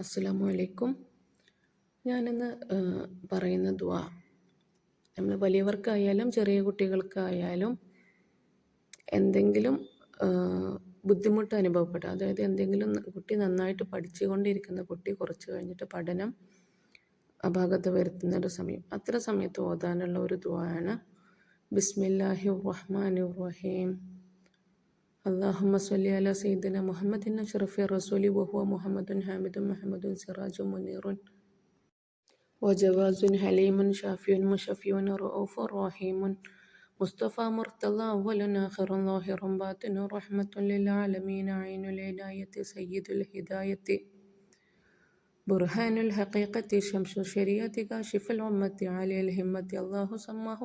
അസ്സലാമു അലൈക്കും. ഞാനിന്ന് പറയുന്ന ദുആ നമ്മൾ വലിയവർക്കായാലും ചെറിയ കുട്ടികൾക്കായാലും എന്തെങ്കിലും ബുദ്ധിമുട്ട് അനുഭവപ്പെടുക, അതായത് എന്തെങ്കിലും കുട്ടി നന്നായിട്ട് പഠിച്ചുകൊണ്ടിരിക്കുന്ന കുട്ടി കുറച്ച് കഴിഞ്ഞിട്ട് പഠനം അപാകത വരുത്തുന്ന ഒരു സമയം, അത്തരം സമയത്ത് ഓതാനുള്ള ഒരു ദുആയാണ് ബിസ്മില്ലാഹിർ റഹ്മാനിർ റഹീം. اللهم صل على سيدنا محمد أشرف الرسول وهو محمد حامد محمد سراج منير وجواز حليم شافي مشفي رؤوف رحيم مصطفى مرتضى أول آخر ظاهر باطن رحمة للعالمين عين العناية سيد الهداية برهان الحقيقة شمس الشريعة كاشف الأمة عالي الهمة الله سماه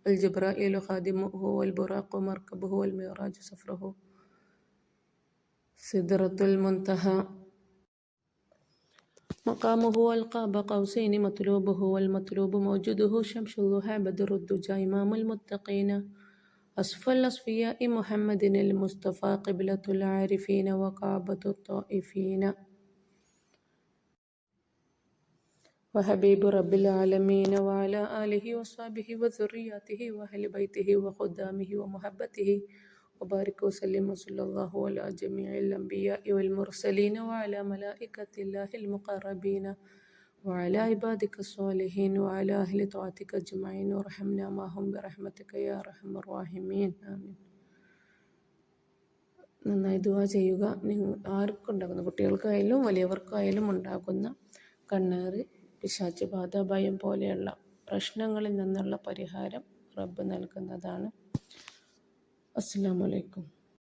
الجبرائيل خادمه والبراق مركبه والمعراج سفره سدرة المنتهى مقامه والقاب قوسين مطلوبه والمطلوب موجوده شمس الضحى بدر الدجى إمام المتقين أصفى الأصفياء محمد المصطفى قبلة العارفين وكعبة الطائفين وحبيب رب العالمين وعلى آله وصحبه وذرياته وأهل بيته وخدامه ومحبته وبارك وسلم وصلى الله على جميع الأنبياء والمرسلين وعلى ملائكة الله المقربين وعلى عبادك الصالحين وعلى أهل طاعتك أجمعين ورحمنا معهم برحمتك يا أرحم الراحمين آمين. നന്നായി ദുആ ചെയ്യുക. ആർക്കുണ്ടാകുന്ന, കുട്ടികൾക്കായാലും വലിയവർക്കായാലും ഉണ്ടാകുന്ന കണ്ണേറ്, പിശാച് ബാധ, ഭയം പോലെയുള്ള പ്രശ്നങ്ങളിൽ നിന്നുള്ള പരിഹാരം റബ്ബ് നൽകുന്നതാണ്. അസ്സലാമു അലൈക്കും.